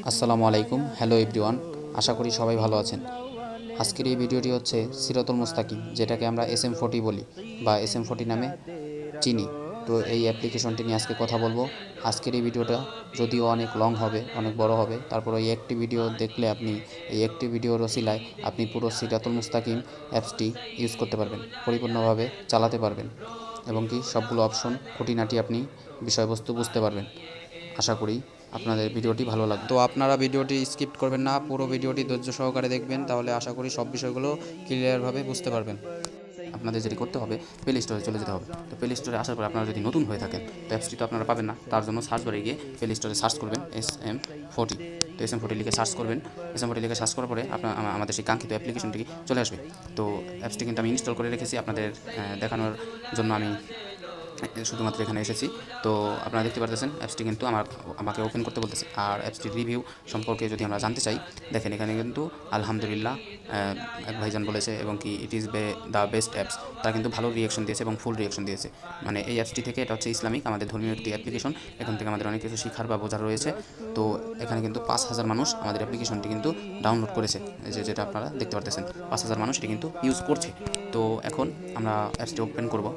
আসসালামু আলাইকুম, hello everyone. আশা করি সবাই ভালো আছেন। আজকের এই ভিডিওটি হচ্ছে সিরাতুল মুস্তাকিম, যেটাকে আমরা SM40 বলি বা SM40 নামে চিনি। তো এই অ্যাপ্লিকেশনটি নিয়ে আজকে কথা বলবো। আজকের এই ভিডিওটা যদিও অনেক লং হবে, অনেক বড় হবে, তারপর এই একটি ভিডিও দেখলে আপনি এই একটি ভিডিওর ওসিলায় আপনি পুরো সিরাতুল মুস্তাকিম অ্যাপসটি ইউজ করতে পারবেন, পরিপূর্ণভাবে চালাতে পারবেন এবং কি সবগুলো অপশন খুঁটিনাটি আপনি বিষয়বস্তু বুঝতে পারবেন। আশা করি আপনাদের ভিডিওটি ভালো লাগবে। তো আপনারা ভিডিওটি স্কিপ করবেন না, পুরো ভিডিওটি ধৈর্য সহকারে দেখবেন, তাহলে আশা করি সব বিষয়গুলো ক্লিয়ারভাবে বুঝতে পারবেন। আপনাদের যেটি করতে হবে, প্লে স্টোরে চলে যেতে হবে। তো প্লে স্টোরে আসার পর আপনারা যদি নতুন হয়ে থাকেন, তো অ্যাপসটি তো আপনারা পাবেন না, তার জন্য সার্চ বারে গিয়ে প্লে স্টোরে সার্চ করবেন SM40। তো SM40 লিখে সার্চ করবেন। SM40 লিখে সার্চ করার পরে আপনার আমাদের সেই কাঙ্ক্ষিত অ্যাপ্লিকেশনটি চলে আসবে। তো অ্যাপসটি কিন্তু আমি ইনস্টল করে রেখেছি আপনাদের দেখানোর জন্য। আমি শুধুমাত্র এখানে এসেছি। তো আপনারা দেখতে পারতেছেন অ্যাপসটি কিন্তু আমাকে ওপেন করতে বলতেছে। আর অ্যাপসটির রিভিউ সম্পর্কে যদি আমরা জানতে চাই, দেখেন এখানে কিন্তু আলহামদুলিল্লাহ এক ভাইজান বলেছে এবং কি it is the best apps. তারা কিন্তু ভালো রিয়েকশন দিয়েছে এবং ফুল রিয়েকশন দিয়েছে। মানে এই অ্যাপসটি থেকে, এটা হচ্ছে ইসলামিক, আমাদের ধর্মীয় একটি অ্যাপ্লিকেশন। এখান থেকে আমাদের অনেক কিছু শিখার বা বোঝার রয়েছে। তো এখানে কিন্তু 5,000 মানুষ আমাদের অ্যাপ্লিকেশনটি কিন্তু ডাউনলোড করেছে। যেটা আপনারা দেখতে পারতেছেন, 5,000 মানুষ এটি কিন্তু ইউজ করছে। তো এখন আমরা অ্যাপসটি ওপেন করব।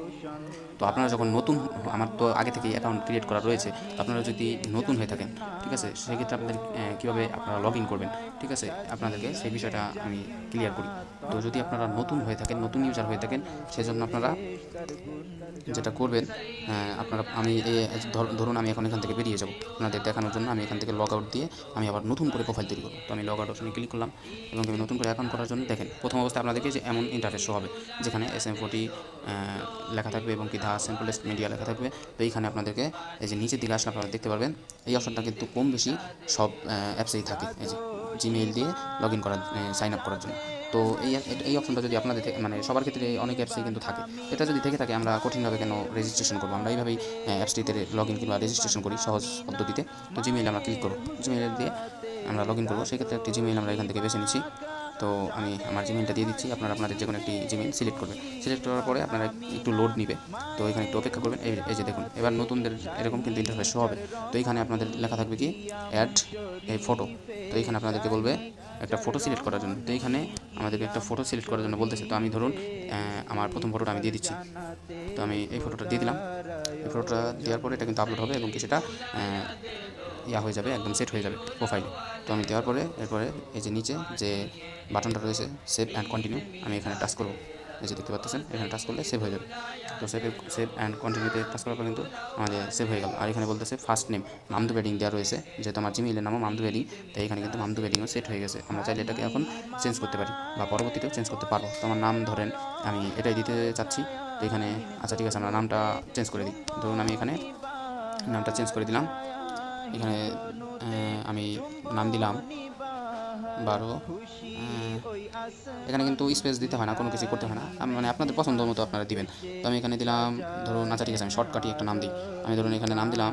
তো আপনারা যখন নতুন, আমার তো আগে থেকেই অ্যাকাউন্ট ক্রিয়েট করা রয়েছে, তো আপনারা যদি নতুন হয়ে থাকেন, ঠিক আছে, সেক্ষেত্রে আপনাদের কীভাবে আপনারা লগ ইন করবেন, ঠিক আছে, আপনাদেরকে সেই বিষয়টা আমি ক্লিয়ার করি। তো যদি আপনারা নতুন হয়ে থাকেন, নতুন ইউজার হয়ে থাকেন, সেজন্য আপনারা যেটা করবেন, আপনারা ধরুন আমি এখন এখান থেকে বেরিয়ে যাব, আপনাদের দেখানোর জন্য আমি এখান থেকে লগ আউট দিয়ে আমি আবার নতুন করে প্রোফাইল তৈরি করব। তো আমি লগ আউট অপশনে ক্লিক করলাম এবং আমি নতুন করে অ্যাকাউন্ট করার জন্য, দেখেন প্রথম অবস্থায় আপনাদেরকে যে এমন ইন্টারফেস শো হবে, যেখানে SM40 লেখা থাকবে এবং কি দ্য সিম্পলেস্ট মিডিয়া লেখা থাকবে। তো এইখানে আপনাদেরকে এই যে নিচের দিকে আসলে আপনারা দেখতে পারবেন, এই অপশনটা কিন্তু কম বেশি সব অ্যাপসেই থাকে, এই যে জিমেইল দিয়ে লগ ইন করার, সাইন আপ করার জন্য। তো এই অপশনটা যদি আপনাদের মানে সবার ক্ষেত্রে অনেক অ্যাপসেই কিন্তু থাকে। এটা যদি থেকে থাকে, আমরা কঠিনভাবে কেন রেজিস্ট্রেশন করবো? আমরা এইভাবেই অ্যাপসটিতে লগ ইন কিংবা রেজিস্ট্রেশন করি সহজ পদ্ধতিতে। তো জিমেইল আমরা ক্লিক করবো, জিমেইল দিয়ে আমরা লগ ইন করবো। সেক্ষেত্রে একটি জিমেইল আমরা এখান থেকে বেছে নিচ্ছি। তো আমি আমার জিমেইলটা দিয়ে দিচ্ছি, আপনাদের যে কোনো একটি জিমেইল সিলেক্ট করবেন। সিলেক্ট করার পরে আপনারা একটু লোড নিবে, তো এখানে একটু অপেক্ষা করবেন। এই যে দেখুন, এবার নতুনদের এরকম কিন্তু ইন্টারফেস শো হবে। তো এখানে আপনাদের লেখা থাকবে কি অ্যাড এই ফটো। তো এইখানে আপনাদেরকে বলবে একটা ফটো সিলেক্ট করার জন্য। তো এইখানে আমাদেরকে একটা ফটো সিলেক্ট করার জন্য বলতেছে। তো আমি ধরুন আমার প্রথম ফটোটা আমি দিয়ে দিচ্ছি। তো আমি এই ফটোটা দিয়ে দিলাম। এই ফটোটা দেওয়ার পরে এটা কিন্তু আপলোড হবে এবং কি সেটা হয়ে যাবে, একদম সেট হয়ে যাবে প্রোফাইলে। তো আমি দেওয়ার পরে এরপরে এই যে নিচে যে বাটনটা রয়েছে সেভ অ্যান্ড কন্টিনিউ, আমি এখানে টাচ করবো। এই যে দেখতে পাচ্ছেন, এখানে টাচ করলে সেভ হয়ে যাবে। তো সেভ অ্যান্ড কন্টিনিউতে টাচ করার পর কিন্তু আমাদের সেভ হয়ে গেল। আর এখানে বলতেছে ফার্স্ট নেম মামদু বেডিং দেওয়া রয়েছে, যেহেতু আমার জিমেইলের নামও মামদু বেডিং, তাই এখানে কিন্তু মামদু বেডিংও সেট হয়ে গেছে। আমরা চাইলে এটাকে এখন চেঞ্জ করতে পারি বা পরবর্তীতেও চেঞ্জ করতে পারবো। তো আমার নাম ধরেন আমি এটাই দিতে চাচ্ছি। তো এখানে আচ্ছা ঠিক আছে, আমরা নামটা চেঞ্জ করে দিই। ধরুন আমি এখানে নামটা চেঞ্জ করে দিলাম। এখানে আমি নাম দিলাম 12। এখানে কিন্তু স্পেস দিতে হয় না, কোনো কিছু করতে হয় না, মানে আপনাদের পছন্দ মতো আপনারা দিবেন। তো আমি এখানে দিলাম ধরুন, আচ্ছা ঠিক আছে, আমি শর্টকাটই একটা নাম দিই। আমি ধরুন এখানে নাম দিলাম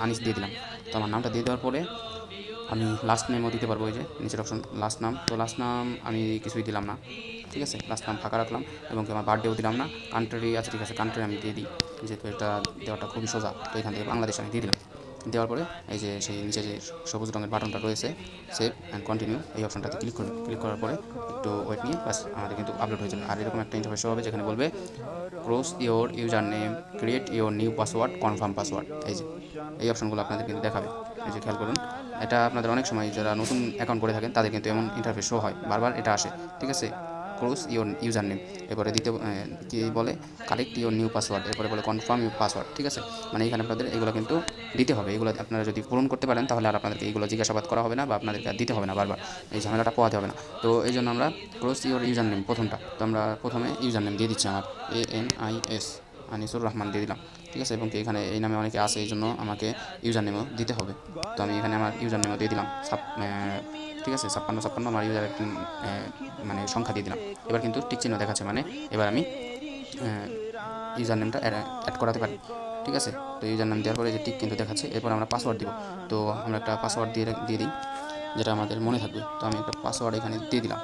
আনিস দিয়ে দিলাম। তো আমার নামটা দিয়ে দেওয়ার পরে আমি লাস্ট নেমও দিতে পারবো, ওই যে নিচের অপশন লাস্ট নাম। তো লাস্ট নাম আমি কিছুই দিলাম না, ঠিক আছে, লাস্ট নাম ফাঁকা রাখলাম এবং আমার বার্থডেও দিলাম না। কান্ট্রি, আচ্ছা ঠিক আছে, কান্ট্রি আমি দিয়ে দিই, যেহেতু এটা দেওয়াটা খুবই সোজা। তো এখান থেকে বাংলাদেশ আমি দিয়ে দিলাম। দেওয়ার পরে এই যে সেই নিচে যে সবুজ রঙের বাটনটা রয়েছে সেভ অ্যান্ড কন্টিনিউ, এই অপশনটাতে ক্লিক করুন। ক্লিক করার পরে একটু ওয়েট নিয়ে বাস আমাদের কিন্তু আপলোড হয়ে যাবে। আর এরকম একটা ইন্টারফেস হবে যেখানে বলবে cross your user name, create your new password, confirm password. এই অপশনগুলো আপনাদের কিন্তু দেখাবে। এই যে খেয়াল করুন, এটা আপনাদের অনেক সময় যারা নতুন অ্যাকাউন্ট করে থাকেন তাদের কিন্তু এমন ইন্টারফেস শো হয়, বারবার এটা আসে, ঠিক আছে। ক্লোজ ইওর ইউজার নেম, এরপরে দিতে কী বলে কারেক্ট ইওর নিউ পাসওয়ার্ড, এরপরে বলে কনফার্ম ইউর পাসওয়ার্ড, ঠিক আছে। মানে এখানে আপনাদের এগুলো কিন্তু দিতে হবে। এগুলো আপনারা যদি পূরণ করতে পারেন, তাহলে আর আপনাদেরকে এইগুলো জিজ্ঞাসাবাদ করা হবে না বা আপনাদেরকে আর দিতে হবে না, বারবার এই ঝামেলাটা পোহাতে হবে না। তো এই জন্য আমরা ক্লোজ ইওর ইউজার নেম প্রথমটা, তো আমরা প্রথমে ইউজার নেম দিয়ে দিচ্ছি আমার ANIS আনিসুর রহমান দিয়ে দিলাম, ঠিক আছে। এবং এখানে এই নামে অনেকে আসে, এই জন্য আমাকে ইউজার নেমও দিতে হবে। তো আমি এখানে আমার ইউজার নেমও দিয়ে দিলাম, ঠিক আছে, 56 আমার ইউজার মানে সংখ্যা দিয়ে দিলাম। এবার কিন্তু টিক চিহ্ন দেখাচ্ছে, মানে এবার আমি ইউজার নেমটা অ্যাড করাতে পারি, ঠিক আছে। তো ইউজার নেম দেওয়ার পরে যে টিক কিন্তু দেখাচ্ছে, এরপর আমরা পাসওয়ার্ড দিব। তো আমরা একটা পাসওয়ার্ড দিয়ে দিই, যেটা আমাদের মনে থাকবে। তো আমি একটা পাসওয়ার্ড এখানে দিয়ে দিলাম,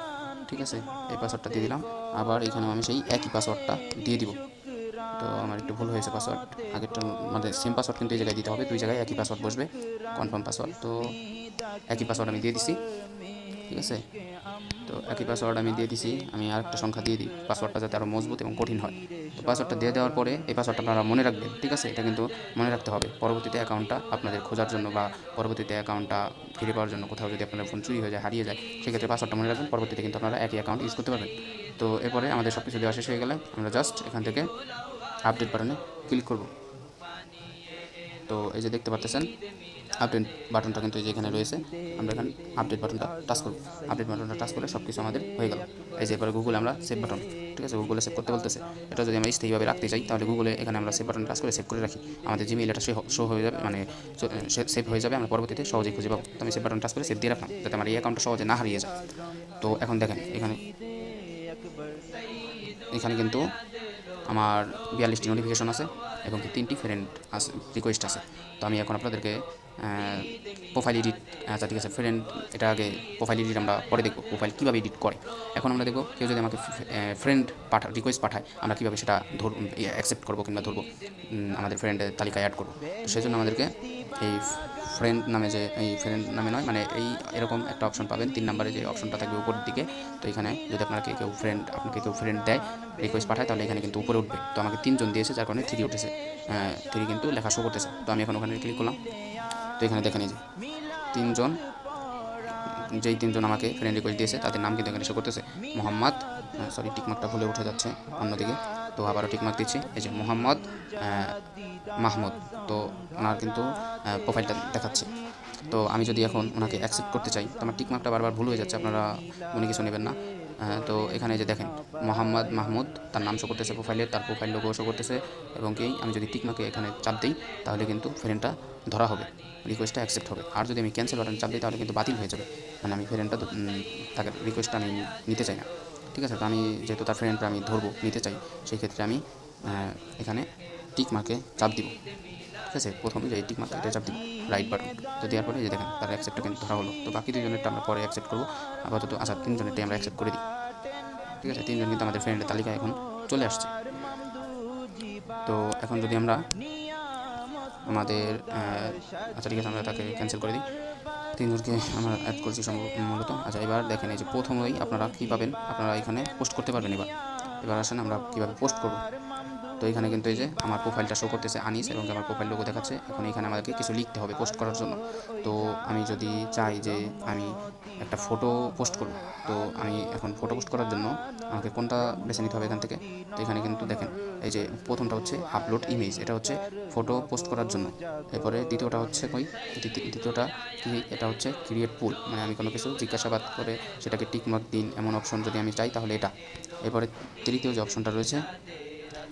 ঠিক আছে, এই পাসওয়ার্ডটা দিয়ে দিলাম। আবার এখানেও আমি সেই একই পাসওয়ার্ডটা দিয়ে দিব, তো আমার একটু ভুল হয়েছে পাসওয়ার্ড, আগেরটা মানে সেম পাসওয়ার্ড কিন্তু এই জায়গায় দিতে হবে, দুই জায়গায় একই পাসওয়ার্ড বসবে, কনফার্ম পাসওয়ার্ড। তো একই পাসওয়ার্ড আমি দিয়ে দিছি, ঠিক আছে। তো একই পাসওয়ার্ড আমি দিয়ে দিছি, আমি আরেকটা সংখ্যা দিয়ে দিই পাসওয়ার্ডটা যাতে আরও মজবুত এবং কঠিন হয়। তো পাসওয়ার্ডটা দিয়ে দেওয়ার পরে এই পাসওয়ার্ডটা আপনারা মনে রাখবেন, ঠিক আছে। এটা কিন্তু মনে রাখতে হবে পরবর্তীতে অ্যাকাউন্টটা আপনাদের খোঁজার জন্য বা পরবর্তীতে অ্যাকাউন্টটা ফিরে পাওয়ার জন্য, কোথাও যদি আপনার ফোন চুরি হয়ে যায়, হারিয়ে যায়, সেক্ষেত্রে পাসওয়ার্ডটা মনে রাখবেন, পরবর্তীতে কিন্তু আপনারা একই অ্যাকাউন্ট ইউজ করতে পারবেন। তো এরপরে আমাদের সব কিছু দেওয়া শেষ হয়ে গেলে আমরা জাস্ট এখান থেকে আপডেট বাটনে ক্লিক করব। তো এই যে দেখতে পাচ্ছেন আপডেট বাটনটা কিন্তু এই যে এখানে রয়েছে, আমরা এখানে আপডেট বাটনটা টাচ করব। আপডেট বাটনটা টাচ করলে সব কিছু আমাদের হয়ে গেল। এই যে এবারে গুগলে আমরা সেভ বাটন, ঠিক আছে, গুগলে সেভ করতে বলতেছে। এটা যদি আমরা স্থায়ীভাবে রাখতে চাই তাহলে গুগলে এখানে আমরা সেভ বাটন টাচ করে সেভ করে রাখি, আমাদের জিমেইল এটা শো হয়ে যাবে, মানে সেভ হয়ে যাবে, আমরা পরবর্তীতে সহজেই খুঁজে পাবো। তো আমি সেভ বাটন টাচ করে সেভ দিয়ে রাখলাম যাতে আমার এই অ্যাকাউন্টটা সহজে না হারিয়ে যায়। তো এখন দেখেন এখানে এখানে কিন্তু আমার 42টি নোটিফিকেশন আছে এবং 3টি ফ্রেন্ড আছে, রিকোয়েস্ট আছে। তো আমি এখন আপনাদেরকে প্রোফাইল এডিট, আচ্ছা ঠিক আছে, ফ্রেন্ড এটা আগে, প্রোফাইল এডিট আমরা পরে দেখব, প্রোফাইল কীভাবে এডিট করে। এখন আমরা দেখব কেউ যদি আমাকে ফ্রেন্ড রিকোয়েস্ট পাঠায়, আমরা কীভাবে সেটা অ্যাকসেপ্ট করবো কিংবা ধরবো, আমাদের ফ্রেন্ডের তালিকায় অ্যাড করবো। তো সেই জন্য আমাদেরকে এই ফ্রেন্ড নামে যে, এই ফ্রেন্ড নামে নয়, মানে এই এরকম একটা অপশন পাবেন 3 নম্বরে যে অপশনটা থাকবে উপরের দিকে। তো এখানে যদি আপনাকে কেউ ফ্রেন্ড দেয়, রিকোয়েস্ট পাঠায়, তাহলে এখানে কিন্তু উপরে উঠবে। তো আমাকে 3 জন দিয়েছে, যার কারণে 3 উঠেছে, 3 কিন্তু লেখা শো করতেছে। তো আমি এখন ওখানে ক্লিক করলাম। তো এখানে দেখেন এই যে 3 জন, যেই 3 জন আমাকে ফ্রেন্ড রিকোয়েস্ট দিয়েছে তাদের নাম কিন্তু এখানে শো করতেছে। মোহাম্মদ, সরি টিকমার্কটা ভুলে উঠে যাচ্ছে অন্যদিকে, তো আবারও টিকমার্ক দিচ্ছি, এই যে মোহাম্মদ মাহমুদ। তো ওনার কিন্তু প্রোফাইলটা দেখাচ্ছে। তো আমি যদি এখন ওনাকে অ্যাকসেপ্ট করতে চাই, তো আমার টিকমার্কটা বারবার ভুল হয়ে যাচ্ছে, আপনারা মনে কিছু নেবেন না। তো এখানে যে দেখেন মোহাম্মদ মাহমুদ, তার নাম শো করতেছে প্রোফাইলে, তার প্রোফাইল লোগো শো করতেছে, এবং কি আমি যদি টিকমার্কে এখানে চাপ দিই তাহলে কিন্তু ফ্রেন্ডটা ধরা হবে, রিকোয়েস্টটা অ্যাকসেপ্ট হবে। আর যদি আমি ক্যান্সেল বাটন চাপ দিই তাহলে কিন্তু বাতিল হয়ে যাবে, মানে আমি ফ্রেন্ডটা তাকে রিকোয়েস্টটা আমি নিতে চাই না, ঠিক আছে। তো আমি যেহেতু তার ফ্রেন্ডটা আমি ধরবো, নিতে চাই, সেই ক্ষেত্রে আমি এখানে টিকমার্কে চাপ দিব, ঠিক আছে। প্রথমে যে টিক মার্ক এটা চাপ দিব, রাইট বাটন। তো দেওয়ার পরে যে দেখেন তার অ্যাকসেপ্টটা কিন্তু ধরা হলো। তো বাকি 2জনেরটা আমরা পরে অ্যাকসেপ্ট করবো, আপাতত আচ্ছা 3 জনেরটাই আমরা অ্যাকসেপ্ট করে দিই, ঠিক আছে। 3 জন কিন্তু আমাদের ফ্রেন্ডের তালিকায় এখন চলে আসছে। তো এখন যদি আমরা আমাদের আচ্ছা ঠিক আছে, আমরা তাকে ক্যান্সেল করে দিই, 3 জনকে আমরা অ্যাড করছি মূলত। আচ্ছা এবার দেখেন এই যে প্রথমেই আপনারা কী পাবেন, আপনারা এখানে পোস্ট করতে পারবেন। এবার আসেন আমরা কীভাবে পোস্ট করব। তো এখানে কিন্তু এই যে আমার প্রোফাইলটা শো করতেছে আনিস, এবং আমার প্রোফাইল লোগো দেখাচ্ছে। এখন এখানে আমাদেরকে কিছু লিখতে হবে পোস্ট করার জন্য। তো আমি যদি চাই যে আমি একটা ফটো পোস্ট করব, তো আমি এখন ফটো পোস্ট করার জন্য আমাকে কোনটা বেছে নিতে হবে এখান থেকে। তো এখানে কিন্তু দেখেন এই যে প্রথমটা হচ্ছে আপলোড ইমেজ, এটা হচ্ছে ফটো পোস্ট করার জন্য। এরপরে দ্বিতীয়টা হচ্ছে দ্বিতীয়টা কি, এটা হচ্ছে ক্রিয়েট পুল, মানে আমি কোনো কিছু জিজ্ঞাসাবাদ করে সেটাকে টিকমার্ক দিন এমন অপশন যদি আমি চাই তাহলে এটা। এরপরে তৃতীয় যে অপশনটা রয়েছে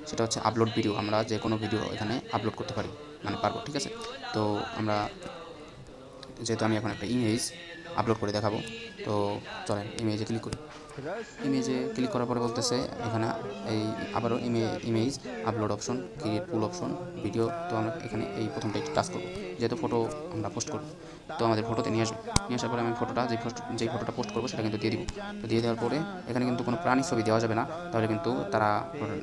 সেটা হচ্ছে আপলোড ভিডিও, আমরা যে কোনো ভিডিও এখানে আপলোড করতে পারি, মানে পারবো, ঠিক আছে। তো আমরা যেহেতু আমি এখন একটা ইমেজ আপলোড করে দেখাবো, তো চলেন ইমেজে ক্লিক করি। ইমেজে ক্লিক করার পরে বলতেছে এখানে এই আবারও ইমেজ আপলোড অপশন, ক্রিয়েট পুল অপশন, ভিডিও। তো আমরা এখানে এই প্রথমটাই টাচ করবো, যেহেতু ফটো আমরা পোস্ট করবো। তো আমাদের ফটোতে নিয়ে আসবে, নিয়ে আসার পরে আমি ফটোটা যেই ফটোটা পোস্ট করবো সেটা কিন্তু দিয়ে দিব। তো দিয়ে দেওয়ার পরে এখানে কিন্তু কোনো প্রাণী ছবি দেওয়া যাবে না, তাহলে কিন্তু তারা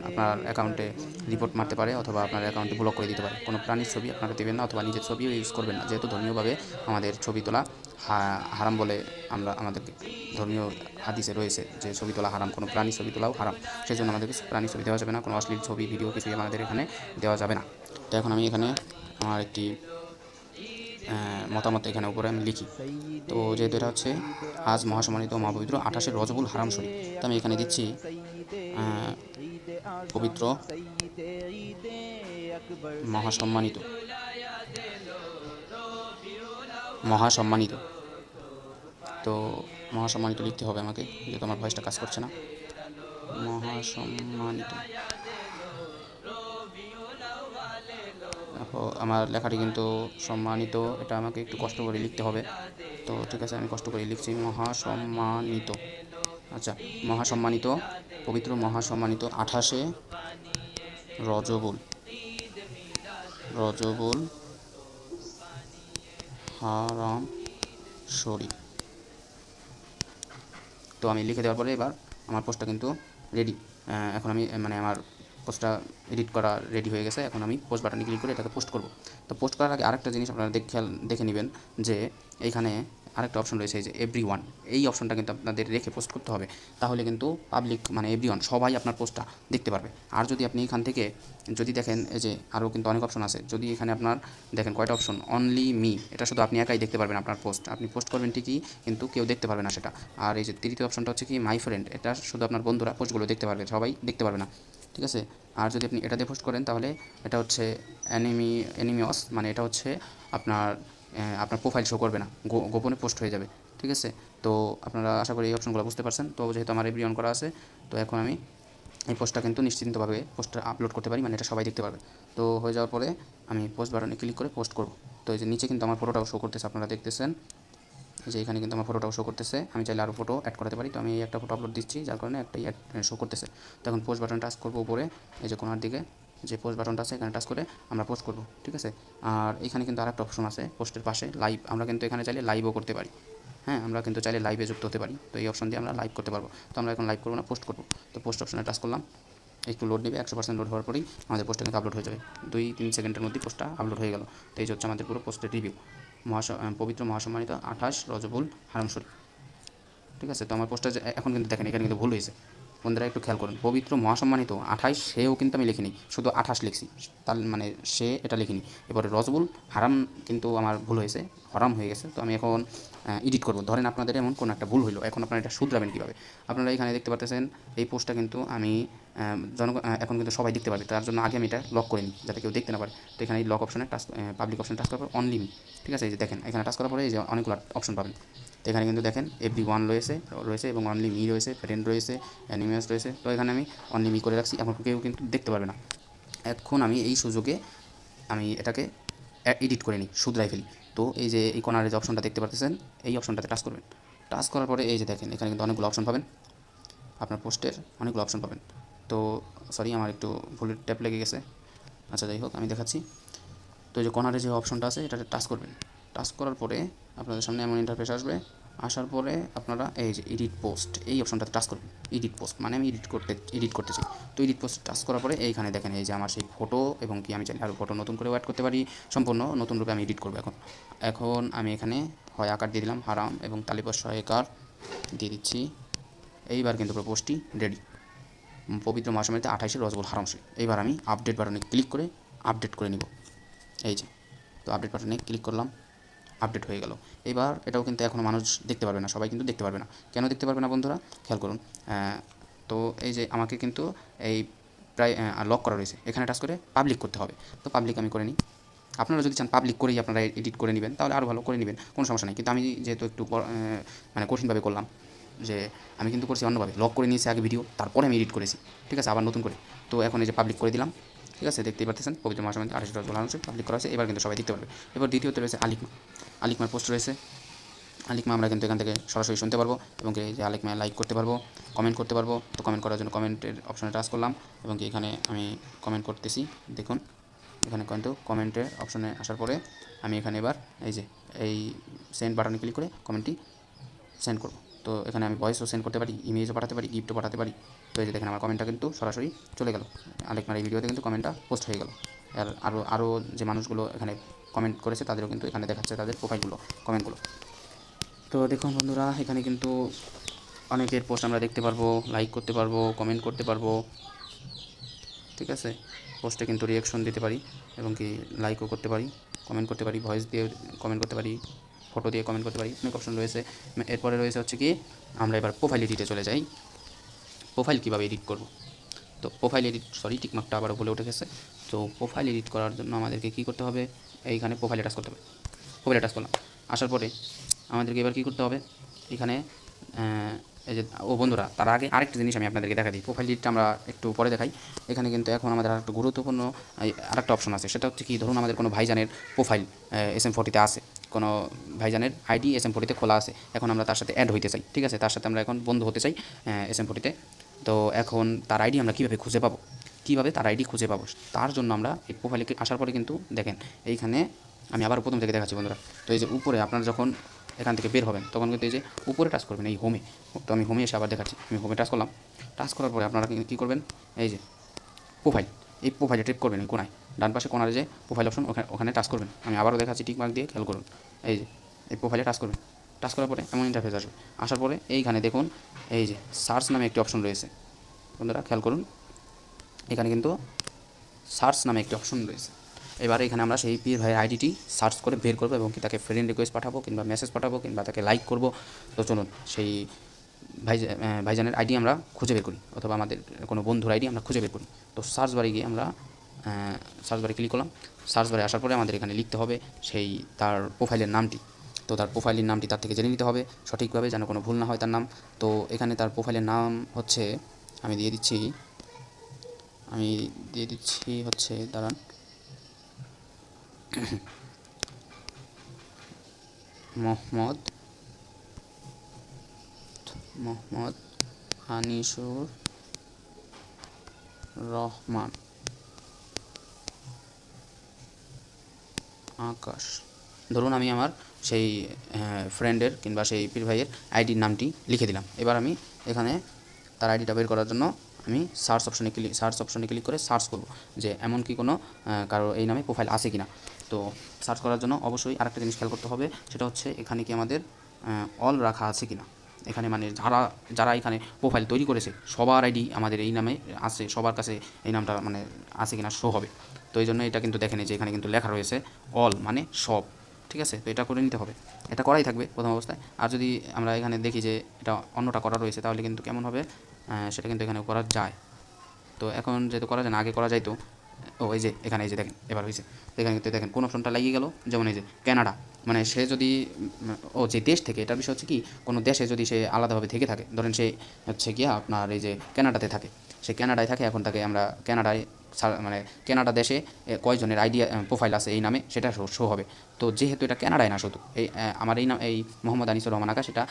আপনার অ্যাকাউন্টে রিপোর্ট মারতে পারে অথবা আপনার অ্যাকাউন্টে ব্লক করে দিতে পারে। কোনো প্রাণীর ছবি আপনারা দেবেন না, অথবা নিজের ছবিও ইউজ করবেন না, যেহেতু ধর্মীয়ভাবে আমাদের ছবি তোলা হারাম বলে আমাদেরকে ধর্মীয় হাদিসে রয়েছে যে ছবি তোলা হারাম, কোনো প্রাণী ছবি তোলাও হারাম। সেই জন্য আমাদেরকে প্রাণী ছবি দেওয়া যাবে না, কোনো অশ্লীল ছবি ভিডিও কিছুই আমাদের এখানে দেওয়া যাবে না। তো এখন আমি এখানে আমার একটি মতামত এখানে উপরে আমি লিখি। তো যেহেতু এটা হচ্ছে আজ মহাসম্মানিত মহাপবিত্র 28শে রজবুল হারাম শরীফ, তো আমি এখানে দিচ্ছি পবিত্র মহাসম্মানিত মহাসম্মানিত। তো মহাসম্মানিত লিখতে হবে আমাকে, যেহেতু আমার ভয়েসটা কাজ করছে না। মহাসম্মানিত, আমার লেখাটি কিন্তু সম্মানিত, এটা আমাকে একটু কষ্ট করে লিখতে হবে। তো ঠিক আছে, আমি কষ্ট করে লিখছি মহাসম্মানিত। আচ্ছা, মহাসম্মানিত, পবিত্র মহাসম্মানিত 28শে রজবুল হারাম শরীফ। তো আমি লিখে দেওয়ার পরে এবার আমার পোস্টটা কিন্তু রেডি। এখন আমি মানে আমার পোস্টটা এডিট করা রেডি হয়ে গেছে। এখন আমি পোস্ট বাটনে ক্লিক করে এটাকে পোস্ট করব। তো পোস্ট করার আগে আরেকটা জিনিস আপনারা দেখে নেবেন যে এইখানে আরেকটা অপশন রয়েছে, এই যে এভরিওয়ান, এই অপশনটা কিন্তু আপনাদের রেখে পোস্ট করতে হবে। তাহলে কিন্তু পাবলিক মানে এভরিওয়ান সবাই আপনার পোস্টটা দেখতে পারবে। আর যদি আপনি এখান থেকে যদি দেখেন, এই যে আরও কিন্তু অনেক অপশন আছে, যদি এখানে আপনার দেখেন কয়টা অপশন, অনলি মি, এটা শুধু আপনি একাই দেখতে পারবেন আপনার পোস্ট, আপনি পোস্ট করবেন ঠিকই কিন্তু কেউ দেখতে পারবে না সেটা। আর এই যে তৃতীয় অপশনটা হচ্ছে কি মাই ফ্রেন্ড, এটা শুধু আপনার বন্ধুরা পোস্টগুলো দেখতে পারবে, সবাই দেখতে পারবে না, ঠিক আছে। আর যদি আপনি এটা দিয়ে পোস্ট করেন তাহলে এটা হচ্ছে অ্যানিমিয়াস, মানে এটা হচ্ছে আপনার আপনার প্রোফাইল শো করবে না, গোপনে পোস্ট হয়ে যাবে, ঠিক আছে। তো আপনারা আশা করি এই অপশনগুলো বুঝতে পারছেন। তো যেহেতু আমার এভরি অন করা আছে, তো এখন আমি এই পোস্টটা কিন্তু নিশ্চিন্তভাবে পোস্টটা আপলোড করতে পারি, মানে এটা সবাই দেখতে পারবে। তো হয়ে যাওয়ার পরে আমি পোস্ট বাটনে ক্লিক করে পোস্ট করব। তো এই যে নিচে কিন্তু আমার ফটোটাও শো করতেছে, আপনারা দেখতেছেন, এই যে এখানে কিন্তু আমার ফটোটাও শো করতেছে। আমি চাইলে আরও ফটো অ্যাড করতে পারি, তো আমি এই একটা ফটো আপলোড দিচ্ছি, যার কারণে একটাই শো করতেছে। তো এখন পোস্ট বাটন টাচ করবো উপরে, এই যে কোনার দিকে যে পোস্ট বাটনটা আছে এখানে টাচ করে আমরা পোস্ট করব, ঠিক আছে। আর এখানে কিন্তু আরেকটা অপশন আছে পোস্টের পাশে, লাইভ, আমরা কিন্তু এখানে চাইলে লাইভও করতে পারি। হ্যাঁ, আমরা কিন্তু চাইলে লাইভে যুক্ত হতে পারি, তো এই অপশন দিয়ে আমরা লাইভ করতে পারবো। তো আমরা এখন লাইভ করবো না, পোস্ট করবো। তো পোস্ট অপশনে টাচ করলাম, একটু লোড নেবে, 100% লোড হওয়ার পরেই আমাদের পোস্টটা কিন্তু আপলোড হয়ে যাবে। 2-3 সেকেন্ডের মধ্যেই পোস্টটা আপলোড হয়ে গেল। তো এই হচ্ছে আমাদের পুরো পোস্টের রিভিউ, পবিত্র মহাসম্মানিত 28 রজবুল হারাম শরীফ, ঠিক আছে। তো আমার পোস্টটা এখন কিন্তু দেখেন এখানে কিন্তু ভুল হয়েছে, বন্ধুরা একটু খেয়াল করুন, পবিত্র মহাসম্মানিত 28, সেও কিন্তু আমি লিখিনি, শুধু 28 লিখছি, তার মানে সে এটা লিখিনি। এবারে রজবুল হারাম কিন্তু আমার ভুল হয়েছে, হরাম হয়ে গেছে। তো আমি এখন এডিট করব। ধরেন আপনাদের এমন কোনো একটা ভুল হলো, এখন আপনারা এটা শুধরাবেন কীভাবে? আপনারা এখানে দেখতে পাচ্ছেন এই পোস্টটা কিন্তু আমি এখন কিন্তু সবাই দেখতে পারবে, তার জন্য আগে আমি এটা লক করে নিই যাতে কেউ দেখতে না পারে। তো এখানে এই লক অপশনে টাচ, পাবলিক অপশনে টাচ করার পর অনলি মি, ঠিক আছে। এই যে দেখেন এখানে টাচ করার পরে এই যে অনেকগুলো অপশন পাবেন। তো এখানে কিন্তু দেখেন এভরিওয়ান রয়েছে এবং অনলি মি রয়েছে, ফ্রেন্ড রয়েছে, অ্যানিমেস রয়েছে। তো এখানে আমি অনলি মি করে রাখছি, এখন কেউ কিন্তু দেখতে পারবে না। এখন আমি এই সুযোগে আমি এটাকে এডিট করে নিই, শুধরাই ফেলি। তো এই যে এই কর্নারে যে অপশনটা দেখতে পাচ্ছেন, এই অপশনটাতে টাচ করবেন। টাচ করার পরে এই যে দেখেন এখানে কিন্তু অনেকগুলো অপশন পাবেন, আপনার পোস্টের অনেকগুলো অপশন পাবেন। তো সরি, আমার একটু ভুলের ট্যাপ লেগে গেছে, আচ্ছা যাই হোক আমি দেখাচ্ছি। তো এই যে কর্নারে যে অপশনটা আছে এটাতে টাচ করবেন। টাচ করার পরে আপনাদের সামনে এমন ইন্টারফেস আসবে, আসার পরে আপনারা এই যে এডিট পোস্ট, এই অপশনটাতে টাচ করবেন। এডিট পোস্ট মানে আমি এডিট করতে চাই। তো এডিট পোস্ট টাচ করার পরে এইখানে দেখেন এই যে আমার সেই ফটো, এবং কি আমি চাইলে আরও ফটো নতুন করে অ্যাড করতে পারি, সম্পূর্ণ নতুন রূপে আমি এডিট করবো। এখন আমি এখানে হয় আকার দিয়ে দিলাম হারাম, এবং তালিপর সহায়কার দিয়ে দিচ্ছি। এইবার কিন্তু পুরো পোস্টটি রেডি, পবিত্র মহাসম্মানিত 28 রজবুল হারাম শরীফ। এইবার আমি আপডেট বাটনে ক্লিক করে আপডেট করে নিব, এই যে। তো আপডেট বাটনে ক্লিক করলাম, আপডেট হয়ে গেল। এবার এটাও কিন্তু এখনও মানুষ দেখতে পারবে না, সবাই কিন্তু দেখতে পারবে না। কেন দেখতে পারবে না বন্ধুরা, খেয়াল করুন। তো এই যে আমাকে কিন্তু এই প্রায় লক করা রয়েছে, এখানে টাচ করে পাবলিক করতে হবে। তো পাবলিক আমি করে নিই। আপনারা যদি চান পাবলিক করেই আপনারা এডিট করে নেবেন তাহলে আরও ভালো করে নেবেন, কোনো সমস্যা নেই। কিন্তু আমি যেহেতু একটু মানে কঠিনভাবে করলাম, যে আমি কিন্তু করছি অন্যভাবে, লক করে নিয়েছি আগে ভিডিও, তারপরে আমি এডিট করেছি, ঠিক আছে, আবার নতুন করে। তো এখন এই যে পাবলিক করে দিলাম, ঠিক আছে, দেখতেই পাচ্ছেন পবিত্র মহাসম্মানিত 28 রজবুল হারাম শরীফ পাবলিক করা হয়েছে, এবার কিন্তু সবাই দেখতে পারবে। এবার দ্বিতীয়তে রয়েছে আলিকমার পোস্ট রয়েছে। আলিকমা আমরা কিন্তু এখান থেকে সরাসরি শুনতে পারবো, এবং এই যে আলিকমা লাইক করতে পারবো, কমেন্ট করতে পারবো। তো কমেন্ট করার জন্য কমেন্টের অপশনে টাচ করলাম, এবং এখানে আমি কমেন্ট করতেছি, দেখুন এখানে কিন্তু কমেন্টের অপশনে আসার পরে আমি এখানে এবার এই যে এই সেন্ড বাটনে ক্লিক করে কমেন্টটি সেন্ড করব। তো এখানে আমি ভয়েসও সেন্ড করতে পারি, ইমেজও পাঠাতে পারি, গিফটও পাঠাতে পারি। তো এই যে দেখেন আমার কমেন্টটা কিন্তু সরাসরি চলে গেল, আলিকমার এই ভিডিওতে কিন্তু কমেন্টটা পোস্ট হয়ে গেল। আর আরও যে মানুষগুলো এখানে কমেন্ট করেছে তাদেরও কিন্তু এখানে দেখাচ্ছে তাদের প্রোফাইলগুলো, কমেন্টগুলো। তো দেখুন বন্ধুরা, এখানে কিন্তু অনেকের পোস্ট আমরা দেখতে পারবো, লাইক করতে পারবো, কমেন্ট করতে পারবো, ঠিক আছে। পোস্টে কিন্তু রিয়াকশন দিতে পারি, এবং কি লাইকও করতে পারি, কমেন্ট করতে পারি, ভয়েস দিয়ে কমেন্ট করতে পারি, ফটো দিয়ে কমেন্ট করতে পারি, অনেক অপশন রয়েছে। এরপরে রয়েছে হচ্ছে কি, আমরা এবার প্রোফাইল এডিটে চলে যাই। প্রোফাইল কীভাবে এডিট করব? তো প্রোফাইল এডিট, সরি টিকমার্কটা আবারও বলে উঠে গেছে। তো প্রোফাইল এডিট করার জন্য আমাদেরকে কী করতে হবে, এইখানে প্রোফাইলে টাচ করতে হবে। প্রোফাইলে টাচ করলাম, আসার পরে আমাদেরকে এবার কী করতে হবে, এখানে এই যে বন্ধুরা, তার আগে আরেকটা জিনিস আমি আপনাদেরকে দেখা দিই, প্রোফাইল এডিটটা আমরা একটু পরে দেখাই। এখানে কিন্তু এখন আমাদের আরেকটা গুরুত্বপূর্ণ আরেকটা অপশন আছে, সেটা হচ্ছে কি, ধরুন আমাদের কোনো ভাইজানের প্রোফাইল SM40-তে আছে, কোনো ভাইজানের আইডি SM40-তে খোলা আছে, এখন আমরা তার সাথে অ্যাড হইতে চাই, ঠিক আছে, তার সাথে আমরা এখন বন্ধু হতে চাই SM40-তে। তো এখন তার আইডি আমরা কীভাবে খুঁজে পাবো, কীভাবে তার আইডি খুঁজে পাবো, তার জন্য আমরা এই প্রোফাইলে আসার পরে কিন্তু দেখেন এইখানে আমি আবার প্রথম থেকে দেখাচ্ছি বন্ধুরা। তো এই যে উপরে আপনারা যখন এখান থেকে বের হবেন তখন কিন্তু এই যে উপরে টাচ করবেন, এই হোমে। তো আমি হোমে এসে আবার দেখাচ্ছি, আমি হোমে টাচ করলাম। টাচ করার পরে আপনারা কী করবেন, এই যে প্রোফাইল, এই প্রোফাইলে ট্যাপ করবেন এই কোনায়, ডান পাশে কোনারে যে প্রোফাইল অপশন ওখানে টাচ করবেন। আমি আবারও দেখাচ্ছি, টিক মার্ক দিয়ে খেয়াল করুন। এই যে এই প্রোফাইলে টাচ করবেন, টাচ করার পরে এমন ইন্টারফেস আসবে। আসার পরে এইখানে দেখুন এই যে সার্চ নামে একটি অপশন রয়েছে। বন্ধুরা খেয়াল করুন, এখানে কিন্তু সার্চ নামে একটি অপশন রয়েছে। এবার এখানে আমরা সেই পীর ভাইয়ের আইডিটি সার্চ করে বের করবো এবং কি তাকে ফ্রেন্ড রিকোয়েস্ট পাঠাবো কিংবা মেসেজ পাঠাবো কিংবা তাকে লাইক করব। তো চলুন সেই ভাইজানের আইডি আমরা খুঁজে বের করি, অথবা আমাদের কোনো বন্ধুর আইডি আমরা খুঁজে বের করি। তো সার্চ বারে গিয়ে আমরা সার্চ বারে ক্লিক করলাম। সার্চ বারে আসার পরে আমাদের এখানে লিখতে হবে সেই তার প্রোফাইলের নামটি। তো তার প্রোফাইলের নামটি তার থেকে জেনে নিতে হবে সঠিকভাবে, যেন কোনো ভুল না হয় তার নাম। তো এখানে তার প্রোফাইলের নাম হচ্ছে, আমি দিয়ে দিচ্ছি হচ্ছে, দাঁড়ান, মোহাম্মদ আনিসুর রহমান আকাশ। ধরুন আমি আমার সেই ফ্রেন্ডের কিংবা সেই পীর ভাইয়ের আইডির নামটি লিখে দিলাম। এবার আমি এখানে তার আইডিটা বের করার জন্য আমি সার্চ অপশনে ক্লিক করে সার্চ করব যে এমন কি কোনো কারো এই নামে প্রোফাইল আছে কিনা। তো সার্চ করার জন্য অবশ্যই আরেকটা জিনিস খেয়াল করতে হবে, সেটা হচ্ছে এখানে কি আমাদের অল রাখা আছে কিনা। এখানে মানে যারা এখানে প্রোফাইল তৈরি করেছে সবার আইডি আমাদের এই নামে আছে, সবার কাছে এই নামটা মানে আছে কিনা শো হবে। তো এই জন্য এটা কিন্তু দেখেন যে এখানে কিন্তু লেখা রয়েছে অল, মানে সব। ঠিক আছে, তো এটা করে নিতে হবে, এটা করাই থাকবে প্রথম অবস্থায়। আর যদি আমরা এখানে দেখি যে এটা অন্যটা করা রয়েছে, তাহলে কিন্তু কেমন হবে, সেটা কিন্তু এখানে করা যায়। তো এখন যেহেতু করা যায় না, আগে করা যায়, তো এই যে এখানে এই যে দেখেন এবার হয়েছে। এখানে কিন্তু দেখেন কোন অপশনটা লাগিয়ে গেল, যেমন এই যে কানাডা, মানে সে যদি যে দেশ থেকে, এটার বিষয় হচ্ছে কি, কোনো দেশে যদি সে আলাদাভাবে থেকে থাকে, ধরেন সে হচ্ছে গিয়া আপনার এই যে কানাডাতে থাকে, সে কানাডায় থাকে, এখন তাকে আমরা কানাডায় মানে কানাডা দেশে কয়জনের আইডিয়া প্রোফাইল আছে এই নামে সেটা শো হবে। তো যেহেতু এটা কানাডায় না শুধু এই আমার এই নাম এই মোহাম্মদ আনিসুর রহমান আকাশ, এটা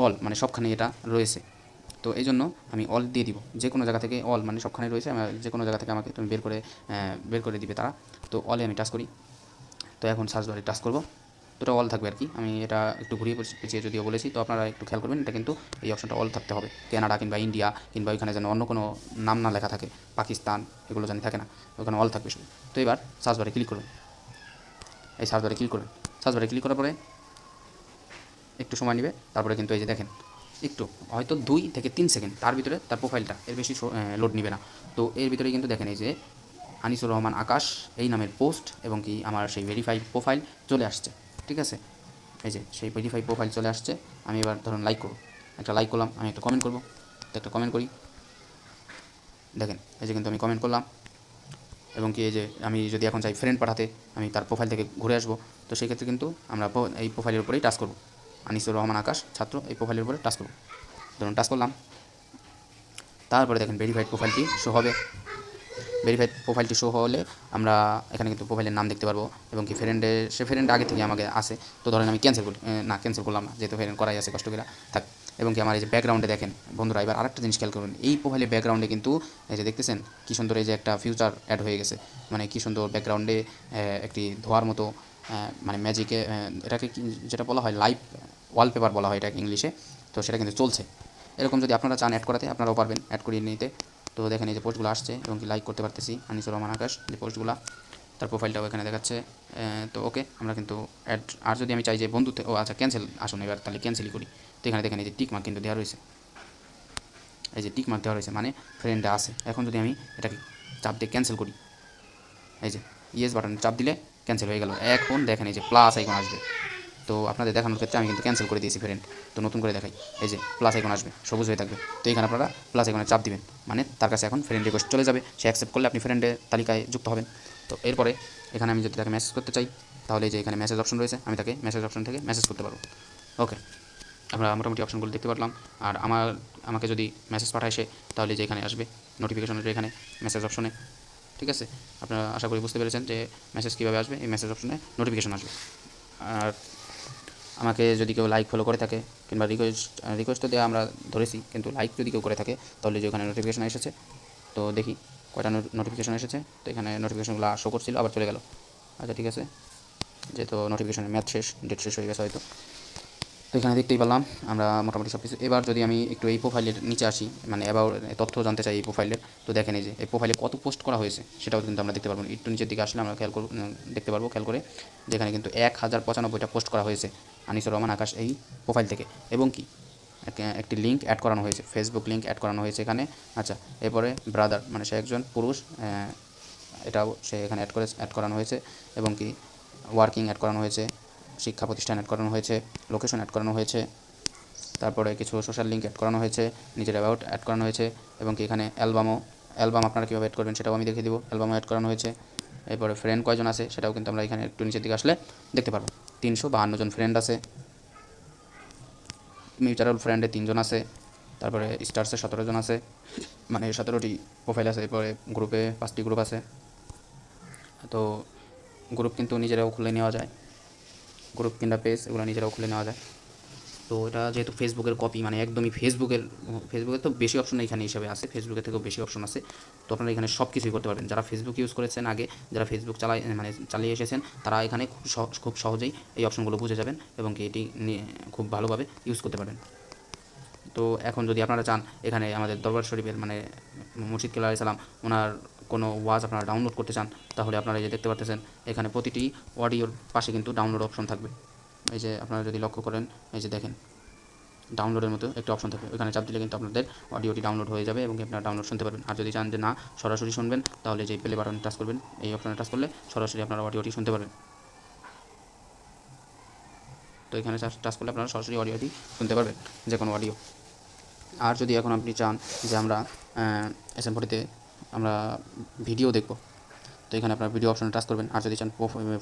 অল মানে সবখানে এটা রয়েছে। তো এই জন্য আমি অল দিয়ে দিব, যে কোনো জায়গা থেকে অল মানে সবখানে রয়েছে, আমার যে কোনো জায়গা থেকে আমাকে তুমি বের করে দিবে তারা। তো অলে আমি টাচ করি। তো এখন সার্চ বারে টাচ করব, তো এটা অল থাকবে আর কি। আমি এটা একটু ঘুরিয়ে পেঁচিয়ে যদিও বলেছি, তো আপনারা একটু খেয়াল করবেন, এটা কিন্তু এই অপশনটা অল থাকতে হবে। কানাডা কিংবা ইন্ডিয়া কিংবা ওইখানে যেন অন্য কোনো নাম না লেখা থাকে, পাকিস্তান এগুলো জানি থাকে না, ওখানে অল থাকবে শুধু। তো এবার সার্চ বারে ক্লিক করুন, এই সার্চ বারে ক্লিক করুন। সার্চ বারে ক্লিক করার পরে একটু সময় নেবে, তারপরে কিন্তু এই যে দেখেন একটু হয়তো 2 থেকে 3 সেকেন্ড, তার ভিতরে তার প্রোফাইলটা এর বেশি লোড নেবে না। তো এর ভিতরে কিন্তু দেখেন এই যে আনিসুর রহমান আকাশ এই নামের পোস্ট এবং কি আমার সেই ভেরিফাইড প্রোফাইল চলে আসছে। ঠিক আছে, এই যে সেই ভেরিফাইড প্রোফাইল চলে আসছে। আমি এবার ধরুন লাইক করব, একটা লাইক করলাম, আমি একটা কমেন্ট করব, তো একটা কমেন্ট করি। দেখেন এই যে কিন্তু আমি কমেন্ট করলাম, এবং কি এই যে আমি যদি এখন চাই ফ্রেন্ড পাঠাতে, আমি তার প্রোফাইল থেকে ঘুরে আসবো। তো সেই ক্ষেত্রে কিন্তু আমরা এই প্রোফাইলের উপরেই টাচ করব, আনিসুর রহমান আকাশ ছাত্র, এই প্রোফাইলের উপরে টাচ করব। ধরুন টাচ করলাম, তারপরে দেখেন ভেরিফাইড প্রোফাইলটি শো হবে। ভেরিফাইড প্রোফাইলটি শো হলে আমরা এখানে কিন্তু প্রোফাইলের নাম দেখতে পারবো, এবং কি সে ফ্রেন্ড আগে থেকে আমাকে আসে। তো ধরেন আমি ক্যান্সেল করলাম না, যেহেতু ফ্রেন্ড করাই আছে, কষ্ট করে থাক। এবং কি আমার এই যে ব্যাকগ্রাউন্ডে দেখেন বন্ধুরা, এবার আরেকটা জিনিস খেয়াল করুন, এই প্রোফাইলের ব্যাকগ্রাউন্ডে কিন্তু এই যে দেখতেছেন কী সুন্দর এই যে একটা ফিউচার অ্যাড হয়ে গেছে, মানে কী সুন্দর ব্যাকগ্রাউন্ডে একটি ধোয়ার মতো মানে ম্যাজিকে, এটাকে যেটা বলা হয় লাইভ ওয়ালপেপার বলা হয় এটাকে ইংলিশে। তো সেটা কিন্তু চলছে। এরকম যদি আপনারা চান অ্যাড করাতে, আপনারাও পারবেন অ্যাড করিয়ে নিতে। তো দেখেন এই যে পোস্টগুলো আসছে এবং কি লাইক করতে পারতেছি, আনিসুর রহমান আকাশ যে পোস্টগুলো, তার প্রোফাইলটাও এখানে দেখাচ্ছে। তো ওকে, আমরা কিন্তু অ্যাড, আর যদি আমি চাই যে বন্ধুতে, আচ্ছা ক্যান্সেল আসুন, এবার তাহলে ক্যান্সেলই করি। তো এখানে দেখেন এই যে টিক মার্ক কিন্তু দেওয়া রয়েছে, এই যে টিক মার্ক দেওয়া রয়েছে মানে ফ্রেন্ডে আছে। এখন যদি আমি এটাকে চাপ দিয়ে ক্যান্সেল করি, এই যে ইয়েস বাটন চাপ দিলে ক্যান্সেল হয়ে গেল। এখন দেখেন এই যে প্লাস আইকন আসবে। তো আপনাদের দেখানোর ক্ষেত্রে আমি কিন্তু ক্যান্সেল করে দিয়েছি ফ্রেন্ড। তো নতুন করে দেখাই, এই যে প্লাস আইকন আসবে, সবুজ হয়ে থাকবে। তো এখানে আপনারা প্লাস আইকনে চাপ দিবেন, মানে তার কাছে এখন ফ্রেন্ড রিকোয়েস্ট চলে যাবে, সে অ্যাকসেপ্ট করলে আপনি ফ্রেন্ডের তালিকায় যুক্ত হবেন। তো এরপরে এখানে আমি যদি তাকে মেসেজ করতে চাই, তাহলে এই যে এখানে মেসেজ অপশন রয়েছে, আমি তাকে মেসেজ অপশন থেকে মেসেজ করতে পারবো। ওকে, আমরা মোটামুটি অপশনগুলো দেখতে পারলাম। আর আমাকে যদি মেসেজ পাঠায় সে, তাহলে যে এখানে আসবে নোটিফিকেশন আসবে এখানে মেসেজ অপশনে। ঠিক আছে, আপনারা আশা করি বুঝতে পেরেছেন যে মেসেজ কীভাবে আসবে, এই মেসেজ অপশনে নোটিফিকেশন আসবে। আর আমাকে যদি কেউ লাইক ফলো করে থাকে কিংবা রিকোয়েস্ট তো দেওয়া আমরা ধরেছি, কিন্তু লাইক যদি কেউ করে থাকে, তাহলে যে ওখানে নোটিফিকেশন এসেছে, তো দেখি কয়টা নোটিফিকেশন এসেছে। তো এখানে নোটিফিকেশনগুলো শো করছিল, আবার চলে গেল। আচ্ছা ঠিক আছে, যেহেতু নোটিফিকেশনের ম্যাথ শেষ, ডেট শেষ হয়ে গেছে হয়তো। তো এখানে দেখতেই পেলাম আমরা মোটামুটি সব কিছু। এবার যদি আমি একটু এই প্রোফাইলের নিচে আসি, মানে অ্যাবাউট তথ্য জানতে চাই এই প্রোফাইলের, তো দেখেন এই যে এই প্রোফাইলে কত পোস্ট করা হয়েছে সেটাও কিন্তু আমরা দেখতে পারবো। একটু নিচের দিকে আসলে আমরা দেখতে পারবো খেয়াল করে, যেখানে কিন্তু 1095টা পোস্ট করা হয়েছে আনিসুর রহমান আকাশ এই প্রোফাইল থেকে, এবং কি একটি লিঙ্ক অ্যাড করানো হয়েছে, ফেসবুক লিঙ্ক অ্যাড করানো হয়েছে এখানে। আচ্ছা, এরপরে ব্রাদার মানে সে একজন পুরুষ, এটাও সে এখানে অ্যাড করানো হয়েছে, এবং কি ওয়ার্কিং অ্যাড করানো হয়েছে, শিক্ষা প্রতিষ্ঠান অ্যাড করানো হয়েছে, লোকেশন অ্যাড করানো হয়েছে, তারপরে কিছু সোশ্যাল লিঙ্ক অ্যাড করানো হয়েছে, নিজের অ্যাবাউট অ্যাড করানো হয়েছে, এবং কি এখানে অ্যালবাম আপনারা কীভাবে অ্যাড করবেন সেটাও আমি দেখিয়ে দিব, অ্যালবামও অ্যাড করানো হয়েছে। এরপরে ফ্রেন্ড কয়জন আছে সেটাও কিন্তু আমরা এখানে একটু নিচের দিকে আসলে দেখতে পারবো। 352 জন ফ্রেন্ড আছে, মিউচুয়াল ফ্রেন্ডে 3 জন আছে, তারপরে স্টার্সে 17 জন আছে, মানে 17টি প্রোফাইল আছে। এরপরে গ্রুপে 5টি গ্রুপ আছে। তো গ্রুপ কিন্তু নিজেরাও খুলে নেওয়া যায়, গ্রুপ কিংবা পেজ এগুলো নিজেরাও খুলে নেওয়া যায়। তো এটা যেহেতু ফেসবুকের কপি, মানে একদমই ফেসবুকের তো বেশি অপশন এখানে হিসাবে আছে, ফেসবুকের থেকেও বেশি অপশন আছে। তো আপনারা এখানে সব কিছুই করতে পারবেন। যারা ফেসবুক ইউজ করেছেন আগে, যারা ফেসবুক চালিয়ে এসেছেন, তারা এখানে খুব সহজেই এই অপশনগুলো বুঝে যাবেন, এবং কি এটি খুব ভালোভাবে ইউজ করতে পারবেন। তো এখন যদি আপনারা চান এখানে আমাদের দরবার শরীফের মানে মুর্শিদ কেবলা আলাইহিস সালাম ওনার কোনো ওয়াজ আপনারা ডাউনলোড করতে চান, তাহলে আপনারা এই যে দেখতে পাচ্ছেন এখানে প্রতিটি অডিওর পাশে কিন্তু ডাউনলোড অপশন থাকবে। এই যে আপনারা যদি লক্ষ্য করেন, এই যে দেখেন ডাউনলোডের মতো একটা অপশন থাকবে, ওখানে চাপ দিলে কিন্তু আপনাদের অডিওটি ডাউনলোড হয়ে যাবে, এবং আপনারা ডাউনলোড শুনতে পারবেন। আর যদি চান যে না সরাসরি শুনবেন, তাহলে যে প্লে বাটনে টাচ করবেন, এই অপশনে টাচ করলে সরাসরি আপনারা অডিওটি শুনতে পারবেন। তো এখানে টাচ করলে আপনারা সরাসরি অডিওটি শুনতে পারবেন, যে কোনো অডিও। আর যদি এখন আপনি চান যে আমরা SM40তে আমরা ভিডিও দেখব, তো এখানে আপনার ভিডিও অপশনে টাচ করবেন। আর যদি চান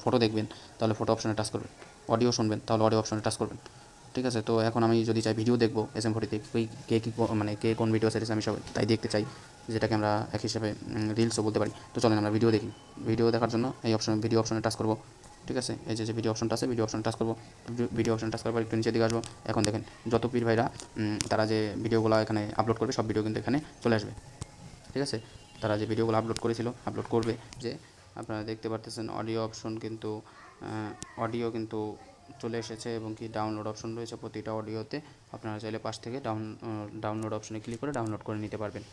ফটো দেখবেন, তাহলে ফটো অপশনে টাচ করবেন। অডিও শুনবেন, তাহলে অডিও অপশনে টাচ করবেন। ঠিক আছে, তো এখন আমি যদি চাই ভিডিও দেখবো SM40তে, কে কোন ভিডিও সেটিস আমি সব তাই দেখতে চাই, যেটাকে আমরা এক হিসাবে রিলসও বলতে পারি। তো চলেন আমরা ভিডিও দেখি। ভিডিও দেখার জন্য এই ভিডিও অপশনে টাচ করবো। ঠিক আছে, এই যে ভিডিও অপশনটা আছে, ভিডিও অপশনে টাচ করবো। ভিডিও অপশনে টাচ করার পর একটু নিচের দিকে আসবো। এখন দেখেন যত পীর ভাইরা তারা যে ভিডিওগুলো এখানে আপলোড করবে, সব ভিডিও কিন্তু এখানে চলে আসবে। ঠিক আছে, তারা যে ভিডিওগুলো আপলোড করবে, যে আপনারা দেখতে পারতেছেন অডিও কিন্তু চলে এসেছে, এবং কি ডাউনলোড অপশন রয়েছে প্রতিটা অডিওতে। আপনারা চাইলে পাশ থেকে ডাউনলোড অপশনে ক্লিক করে ডাউনলোড করে নিতে পারবেন।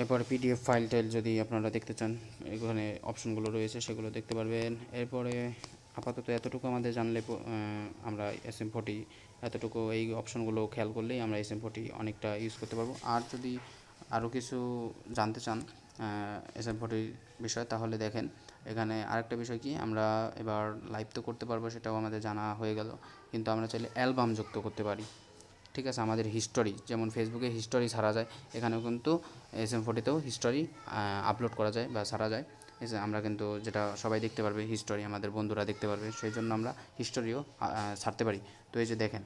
এরপরে PDF ফাইল যদি আপনারা দেখতে চান, এখানে অপশনগুলো রয়েছে, সেগুলো দেখতে পারবেন। এরপরে আপাতত এতটুকু আমাদের জানলে আমরা SM40 এতটুকু এই অপশনগুলো খেয়াল করলেই আমরা SM40 অনেকটা ইউজ করতে পারবো। আর যদি আরও কিছু জানতে চান SM40 বিষয়, তাহলে দেখেন এখানে আরেকটা বিষয় কি, আমরা এবার লাইভ তো করতে পারবো, সেটাও আমাদের জানা হয়ে গেল, কিন্তু আমরা চাইলে অ্যালবাম যুক্ত করতে পারি। ঠিক আছে, আমাদের হিস্টোরি যেমন ফেসবুকে হিস্টোরি ছাড়া যায়, এখানেও কিন্তু SM40তেও হিস্টোরি আপলোড করা যায় বা ছাড়া যায়। আমরা কিন্তু যেটা সবাই দেখতে পারবে, হিস্টোরি আমাদের বন্ধুরা দেখতে পারবে, সেই জন্য আমরা হিস্টোরিও ছাড়তে পারি। তো এই যে দেখেন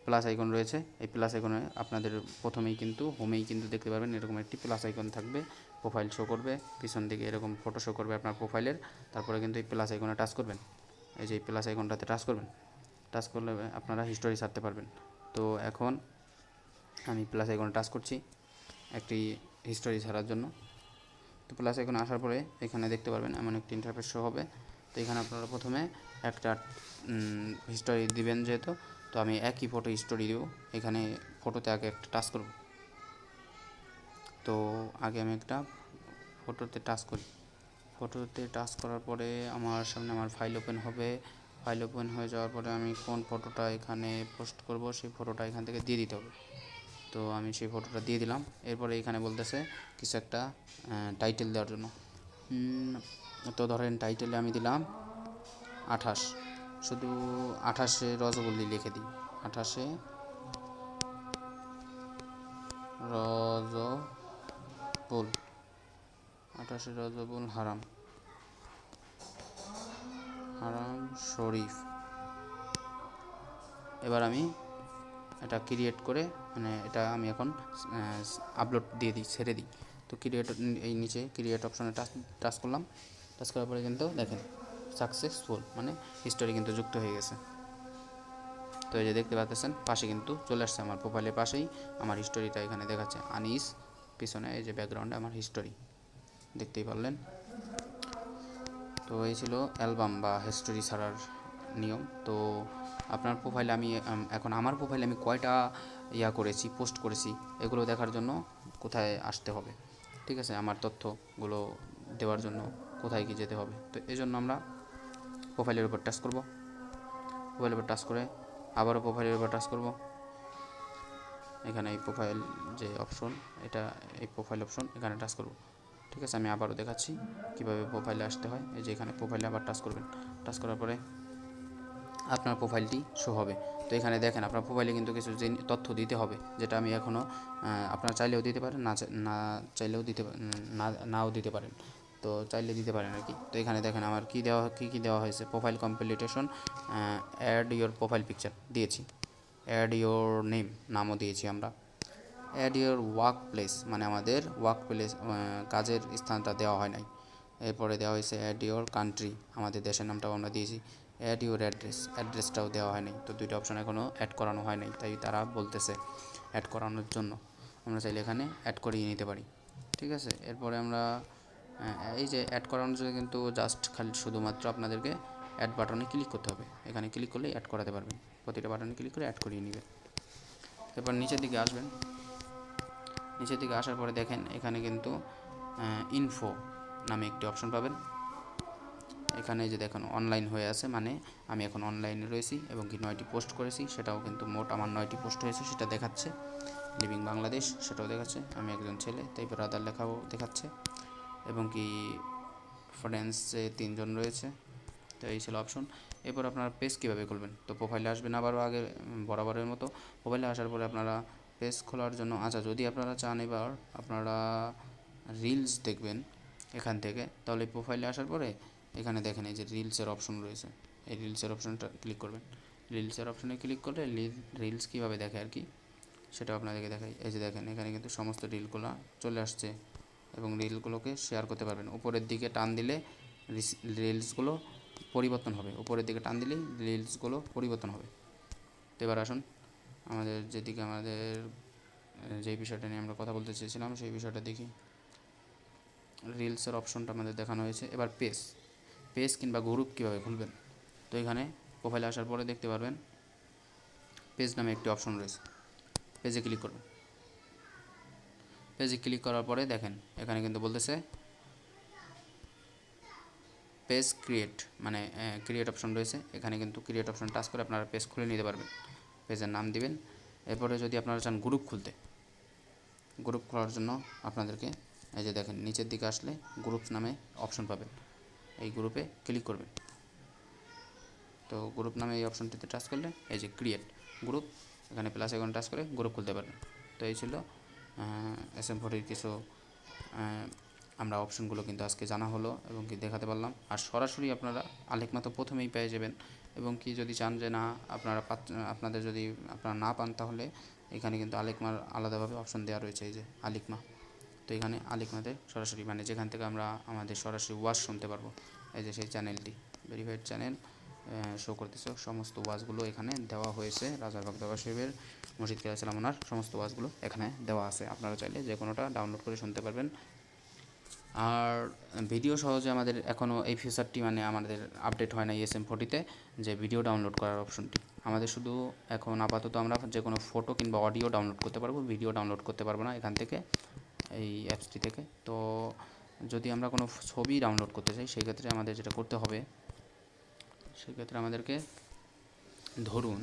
প্লাস আইকন রয়েছে, এই প্লাস আইকনে আপনাদের প্রথমেই কিন্তু হোমেই কিন্তু দেখতে পারবেন এরকম একটি প্লাস আইকন থাকবে, প্রোফাইল শো করবে, পিছন দিকে এরকম ফটো শো করবে আপনার প্রোফাইলের। তারপরে কিন্তু এই প্লাস আইকনে টাচ করবেন, এই যে এই প্লাস আইকনটাতে টাচ করবেন, টাচ করলে আপনারা হিস্টোরি ছাড়তে পারবেন। তো এখন আমি প্লাস আইকনে টাচ করছি একটি হিস্টোরি ছাড়ার জন্য। তো প্লাস আইকনে আসার পরে এখানে দেখতে পারবেন এমন একটি ইন্টারফেস শো হবে। তো এখানে আপনারা প্রথমে একটা হিস্টোরি দিবেন, যেহেতু তো আমি একই ফটো হিস্টোরি দেব। এখানে ফটোতে আগে একটা টাচ করব। তো আগে আমি একটা ফটোতে টাচ করি। ফটোতে টাচ করার পরে আমার সামনে আমার ফাইল ওপেন হবে। ফাইল ওপেন হয়ে যাওয়ার পরে আমি কোন ফটোটা এখানে পোস্ট করব, সেই ফটোটা এখান থেকে দিয়ে দিতে হবে। তো আমি সেই ফটোটা দিয়ে দিলাম। এরপরে এখানে বলতেছে কিছু একটা টাইটেল দেওয়ার জন্য। তো ধরেন টাইটেলে আমি দিলাম 28, শুধু 28 রজবল্লি লিখে দিই, 28 রজবুল, 28 রজবুল হারাম শরীফ। এবার আমি এটা ক্রিয়েট করে, মানে এটা আমি এখন আপলোড দিয়ে দিই, ছেড়ে দিই। তো এই নিচে ক্রিয়েট অপশনে টাচ করলাম। টাচ করার পরে কিন্তু দেখেন সাকসেসফুল, মানে হিস্টোরি কিন্তু যুক্ত হয়ে গেছে। তো এই যে দেখতে পাচ্ছেন পাশে কিন্তু চলে আসছে, আমার প্রোফাইলের পাশেই আমার হিস্টোরিটা এখানে দেখাচ্ছে আনিস, পিছনে এই যে ব্যাকগ্রাউন্ডে আমার হিস্টোরি দেখতেই পারলেন। তো এই ছিল অ্যালবাম বা হিস্টোরি ছাড়ার নিয়ম। তো আপনার প্রোফাইলে আমি এখন আমার প্রোফাইলে আমি কয়টা করেছি, পোস্ট করেছি, এগুলো দেখার জন্য কোথায় আসতে হবে, ঠিক আছে, আমার তথ্যগুলো দেওয়ার জন্য কোথায় কি যেতে হবে। তো এই জন্য আমরা প্রোফাইলের উপর টাচ করব, প্রোফাইলের উপর টাচ করে আবারও প্রোফাইলের উপর টাচ করব। এখানে এই প্রোফাইল যে অপশন, এটা এই প্রোফাইল অপশন, এখানে টাচ করব, ঠিক আছে। আমি আবারও দেখাচ্ছি কীভাবে প্রোফাইলে আসতে হয়। এই যে এখানে প্রোফাইলে আবার টাচ করবেন, টাচ করার পরে আপনার প্রোফাইলটি শো হবে। তো এখানে দেখেন আপনার প্রোফাইলে কিন্তু কিছু তথ্য দিতে হবে, যেটা আমি এখনও আপনারা চাইলেও দিতে পারেন, না চাইলেও নাও দিতে পারেন, তো চাইলে দিতে পারেন আর কি। তো এখানে দেখেন আমার কী দেওয়া হয়েছে, profile completion, add your profile picture দিয়েছি, অ্যাড ইওর নেম নামও দিয়েছি আমরা, অ্যাড ইওর ওয়ার্ক প্লেস মানে আমাদের ওয়ার্ক প্লেস কাজের স্থানটা দেওয়া হয় নাই। এরপরে দেওয়া হয়েছে অ্যাড ইওর কান্ট্রি, আমাদের দেশের নামটাও আমরা দিয়েছি, অ্যাড ইউর অ্যাড্রেসটাও দেওয়া হয় নাই। তো দুইটা অপশন এখনও অ্যাড করানো হয় নাই, তাই তারা বলতেছে অ্যাড করানোর জন্য। আমরা চাইলে এখানে অ্যাড করিয়ে নিতে পারি, ঠিক আছে। এরপরে আমরা এই যে অ্যাড করানোর জন্য কিন্তু জাস্ট খালি শুধুমাত্র আপনাদেরকে অ্যাড বাটনে ক্লিক করতে হবে, এখানে ক্লিক করলেই অ্যাড করাতে পারবেন, প্রতিটা বাটনে ক্লিক করে অ্যাড করিয়ে নেবেন। এরপর নিচের দিকে আসবেন, নিচের দিকে আসার পরে দেখেন এখানে কিন্তু ইনফো নামে একটি অপশন পাবেন। এখানে যে দেখুন অনলাইন হয়ে আছে, মানে আমি এখন অনলাইনে রয়েছি এবং কি 9টি পোস্ট করেছি, সেটাও কিন্তু মোট আমার 9টি পোস্ট হয়েছে সেটা দেখাচ্ছে। লিভিং বাংলাদেশ সেটাও দেখাচ্ছে, আমি একজন ছেলে তাই ব্রাদার লেখাও দেখাচ্ছে, এবং কি ফ্রেন্ডসে 3জন রয়েছে। তো এই ছিল অপশন। এরপর আপনারা পেজ কীভাবে খুলবেন, তো প্রোফাইলে আসবেন আবারও আগে বরাবরের মতো। প্রোফাইলে আসার পরে আপনারা পেজ খোলার জন্য, আচ্ছা যদি আপনারা চান এবার আপনারা রিলস দেখবেন এখান থেকে, তাহলে প্রোফাইলে আসার পরে এখানে দেখেন এই যে রিলসের অপশন রয়েছে, এই রিলসের অপশনটা ক্লিক করবেন। রিলসের অপশনে ক্লিক করলে রিলস কীভাবে দেখে আর কি সেটা আপনাদেরকে দেখাই। এই যে দেখেন এখানে কিন্তু সমস্ত রিলগুলো চলে আসছে এবং রিলগুলোকে শেয়ার করতে পারবেন। উপরের দিকে টান দিলে রিলসগুলো পরিবর্তন হবে, উপরের দিকে টান দিলেই রিলসগুলো পরিবর্তন হবে। তো এবার আসুন আমাদের যেদিকে আমাদের যেই বিষয়টা নিয়ে আমরা কথা বলতে চেয়েছিলাম সেই বিষয়টা দেখি। রিলসের অপশনটা আমাদের দেখানো হয়েছে। এবার পেজ কিংবা গ্রুপ কীভাবে খুলবেন, তো এখানে প্রোফাইলে আসার পরে দেখতে পারবেন পেজ নামে একটি অপশন রয়েছে, পেজে ক্লিক করবেন। পেজে ক্লিক করার পরে দেখেন এখানে কিন্তু বলতেছে পেজ ক্রিয়েট, মানে ক্রিয়েট অপশন রয়েছে, এখানে কিন্তু ক্রিয়েট অপশন টাচ করে আপনারা পেজ খুলে নিতে পারবেন, পেজের নাম দিবেন। এরপরে যদি আপনারা চান গ্রুপ খুলতে, গ্রুপ খোলার জন্য আপনাদেরকে এই যে দেখেন নিচের দিকে আসলে গ্রুপ নামে অপশন পাবেন, এই গ্রুপে ক্লিক করবেন। তো গ্রুপ নামে এই অপশনটিতে টাচ করলে এই যে ক্রিয়েট গ্রুপ, এখানে প্লাস আইকন টাচ করে গ্রুপ খুলতে পারবেন। তো এই ছিল SM40 কিছু আমরা অপশনগুলো কিন্তু আজকে জানা হলো এবং কি দেখাতে পারলাম। আর সরাসরি আপনারা আলেকমা তো প্রথমেই পেয়ে যাবেন, এবং কি যদি চান যে না আপনাদের যদি আপনারা না পান, তাহলে এখানে কিন্তু আলেকমার আলাদাভাবে অপশন দেওয়া রয়েছে, এই যে আলেকমা। তো এখানে আলেকমাতে সরাসরি মানে যেখান থেকে আমরা আমাদের সরাসরি ওয়াজ শুনতে পারবো, এই যে সেই চ্যানেলটি ভেরিফাইড চ্যানেল শো করতেছে, সমস্ত ওয়াজগুলো এখানে দেওয়া হয়েছে। রাজার বাগদাবা সাহেবের মসজিদ কেরাছিলাম ওনার সমস্ত ওয়াজগুলো এখানে দেওয়া আছে, আপনারা চাইলে যে কোনোটা ডাউনলোড করে শুনতে পারবেন। আর ভিডিও সহজে আমাদের এখনও এই ফিচারটি মানে আমাদের আপডেট হয় না SM40-তে, যে ভিডিও ডাউনলোড করার অপশনটি আমাদের শুধু এখন আপাতত আমরা যে কোনো ফটো কিংবা অডিও ডাউনলোড করতে পারবো, ভিডিও ডাউনলোড করতে পারবো না এখান থেকে, এই অ্যাপসটি থেকে। তো যদি আমরা কোনো ছবি ডাউনলোড করতে চাই সেই ক্ষেত্রে আমাদের যেটা করতে হবে, সেক্ষেত্রে আমাদেরকে ধরুন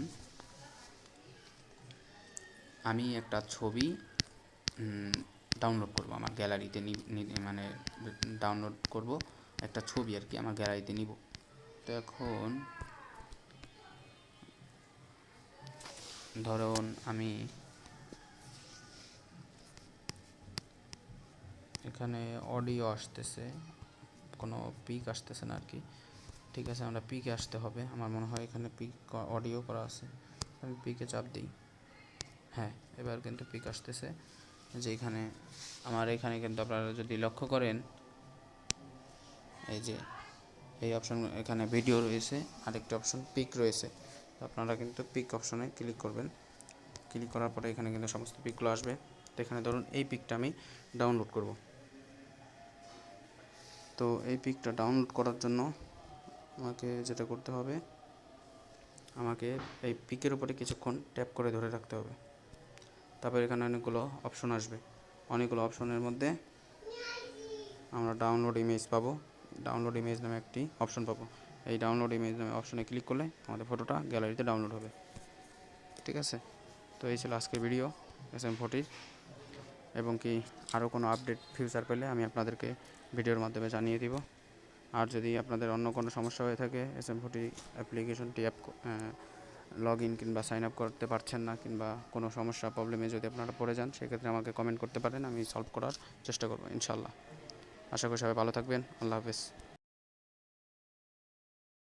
আমি একটা ছবি ডাউনলোড করব আমার গ্যালারিতে, মানে ডাউনলোড করব একটা ছবি আর কি আমার গ্যালারিতে নিব। তো এখন ধরুন আমি এখানে অডিও আসতেছে, কোনো পিক আসতেছে না আর কি, ঠিক আছে আমরা পিকে আসতে হবে, আমার মনে হয় এখানে পিক অডিও করা আছে, আমি পিকে চাপ দিই। হ্যাঁ, এবার কিন্তু পিক আসতেছে, যে এখানে আমার এখানে কিন্তু আপনারা যদি লক্ষ্য করেন এই যে এই অপশন, এখানে ভিডিও রয়েছে, আরেকটি অপশন পিক রয়েছে। তো আপনারা কিন্তু পিক অপশনে ক্লিক করবেন, ক্লিক করার পরে এখানে কিন্তু সমস্ত পিকগুলো আসবে। তো এখানে ধরুন এই পিকটা আমি ডাউনলোড করব। তো এই পিকটা ডাউনলোড করার জন্য আমাকে যেটা করতে হবে, আমাকে এই পিকের উপরে কিছুক্ষণ ট্যাপ করে ধরে রাখতে হবে। তারপর এখানে অনেকগুলো অপশন আসবে, অনেকগুলো অপশনের মধ্যে আমরা ডাউনলোড ইমেজ পাবো। ডাউনলোড ইমেজ নামে একটি অপশন পাবো। এই ডাউনলোড ইমেজ নামে অপশনে ক্লিক করলে আমাদের ফটোটা গ্যালারিতে ডাউনলোড হবে। ঠিক আছে, তো এই ছিল আজকের ভিডিও SM40 এবং কি আরও কোনো আপডেট ফিউচার পেলে আমি আপনাদেরকে ভিডিওর মাধ্যমে জানিয়ে দিব। আর যদি আপনাদের অন্য কোনো সমস্যা হয়ে থাকে SM40 অ্যাপ্লিকেশনটি লগ ইন কিংবা সাইন আপ করতে পারছেন না, কিংবা কোনো সমস্যা প্রবলেমে যদি আপনারা পড়ে যান, সেক্ষেত্রে আমাকে কমেন্ট করতে পারেন, আমি সলভ করার চেষ্টা করব ইনশাল্লাহ। আশা করি সবাই ভালো থাকবেন। আল্লাহ হাফেজ।